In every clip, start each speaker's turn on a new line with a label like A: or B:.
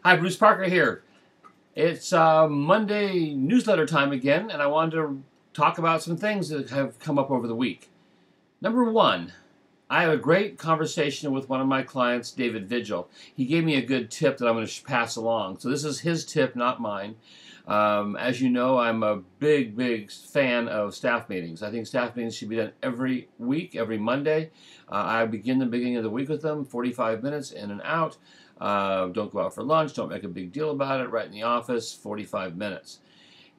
A: Hi, Bruce Parker here. It's Monday newsletter time again, and I wanted to talk about some things that have come up over the week. Number one, I had a great conversation with one of my clients, David Vigil. He gave me a good tip that I'm going to pass along. So this is his tip, not mine. As you know, I'm a big fan of staff meetings. I think staff meetings should be done every week, every Monday. I begin the beginning of the week with them, 45 minutes in and out. Don't go out for lunch. Don't make a big deal about it. Right in the office, 45 minutes.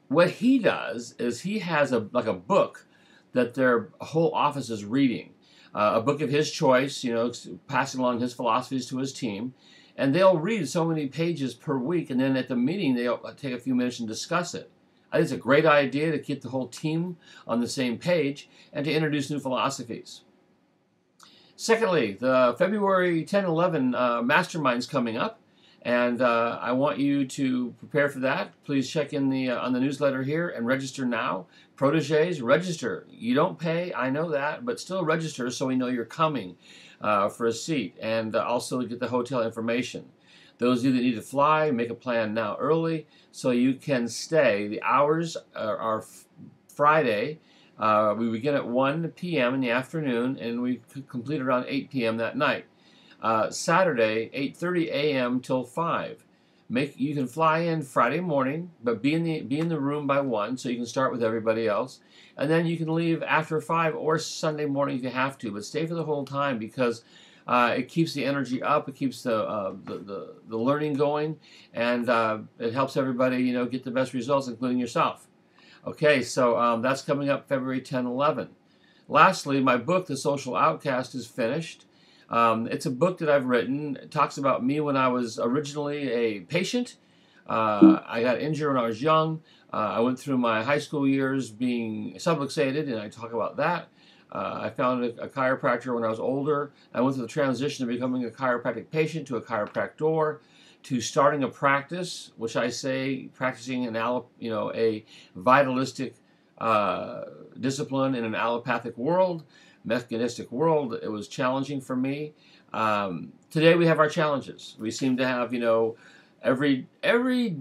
A: What he does is he has a book that their whole office is reading. A book of his choice, passing along his philosophies to his team. And they'll read so many pages per week, and then at the meeting, they'll take a few minutes and discuss it. I think it's a great idea to keep the whole team on the same page and to introduce new philosophies. Secondly, the February 10-11 mastermind's coming up, and I want you to prepare for that. Please check in on the newsletter here and register now. Proteges, register. You don't pay, I know that, but still register so we know you're coming for a seat, and also get the hotel information. Those of you that need to fly, make a plan now early so you can stay. The hours are Friday. We begin at 1 p.m. in the afternoon, and we complete around 8 p.m. that night. Saturday, 8:30 a.m. till 5. You can fly in Friday morning, but be in the room by 1, so you can start with everybody else, and then you can leave after 5 or Sunday morning if you have to. But stay for the whole time because it keeps the energy up, it keeps the learning going, and it helps everybody get the best results, including yourself. Okay, so that's coming up February 10-11. Lastly, my book, The Social Outcast, is finished. It's a book that I've written. It talks about me when I was originally a patient. I got injured when I was young. I went through my high school years being subluxated, and I talk about that. I found a chiropractor when I was older. I went through the transition of becoming a chiropractic patient to a chiropractor, to starting a practice, which I say practicing a vitalistic discipline in an allopathic world, mechanistic world. It was challenging for me. Today we have our challenges. We seem to have, every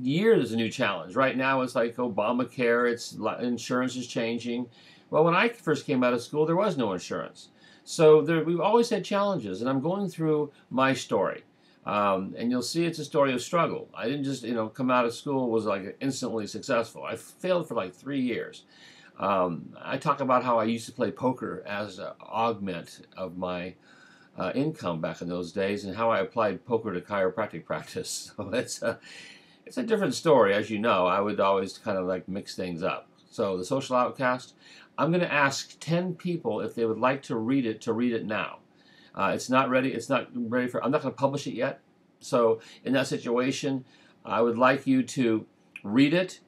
A: year there's a new challenge. Right now it's like Obamacare, insurance is changing. Well, when I first came out of school, there was no insurance. So we've always had challenges, and I'm going through my story. And you'll see it's a story of struggle. I didn't just, come out of school was like instantly successful. I failed for like 3 years. I talk about how I used to play poker as an augment of my income back in those days, and how I applied poker to chiropractic practice. So it's a different story, as you know. I would always kind of like mix things up. So The Social Outcast, I'm going to ask 10 people if they would like to read it now. It's not ready. I'm not going to publish it yet. So in that situation, I would like you to read it,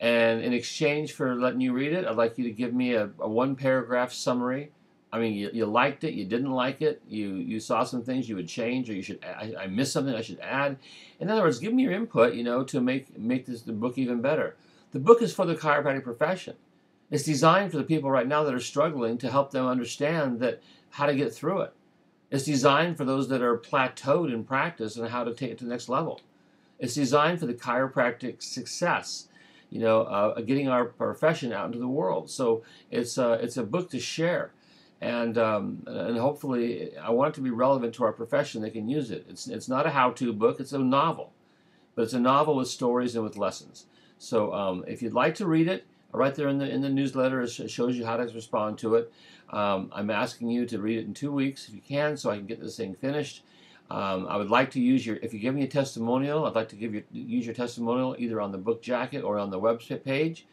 A: and in exchange for letting you read it, I'd like you to give me a one-paragraph summary. I mean, you liked it, you didn't like it, you saw some things you would change, or I missed something I should add. In other words, give me your input, to make the book even better. The book is for the chiropractic profession. It's designed for the people right now that are struggling, to help them understand how to get through it. It's designed for those that are plateaued in practice and how to take it to the next level. It's designed for the chiropractic success, getting our profession out into the world. So it's a book to share, and hopefully I want it to be relevant to our profession. They can use it. It's not a how-to book. It's a novel, but it's a novel with stories and with lessons. So if you'd like to read it, right there in the newsletter, it shows you how to respond to it. I'm asking you to read it in 2 weeks if you can, so I can get this thing finished. I would like to use if you give me a testimonial, I'd like to use your testimonial either on the book jacket or on the website page.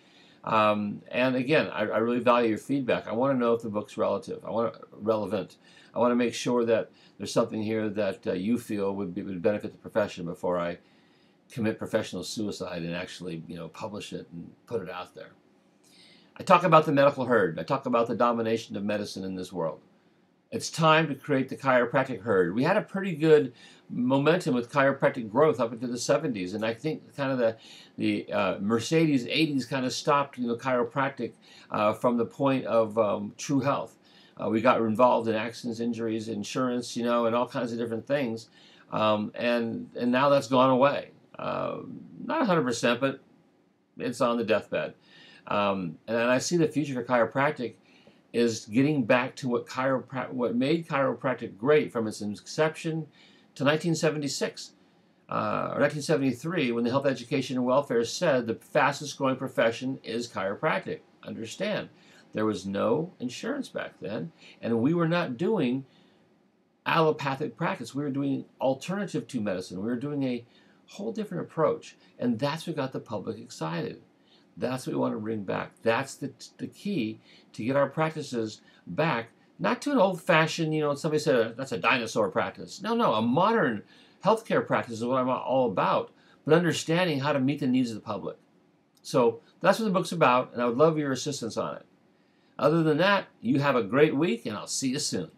A: And again, I really value your feedback. I want to know if the book's relevant. I want to make sure that there's something here that you feel would benefit the profession before I commit professional suicide and actually, publish it and put it out there. I talk about the medical herd. I talk about the domination of medicine in this world. It's time to create the chiropractic herd. We had a pretty good momentum with chiropractic growth up into the 70s, and I think kind of the Mercedes 80s kind of stopped chiropractic from the point of true health. We got involved in accidents, injuries, insurance, and all kinds of different things, and now that's gone away. Not 100%, but it's on the deathbed. And I see the future for chiropractic is getting back to what made chiropractic great from its inception to 1976 or 1973, when the Health Education and Welfare said the fastest growing profession is chiropractic. Understand, there was no insurance back then, and we were not doing allopathic practice. We were doing alternative to medicine. We were doing a whole different approach, and that's what got the public excited. That's what we want to bring back. That's the key to get our practices back, not to an old-fashioned, somebody said that's a dinosaur practice. No, a modern healthcare practice is what I'm all about, but understanding how to meet the needs of the public. So that's what the book's about, and I would love your assistance on it. Other than that, you have a great week, and I'll see you soon.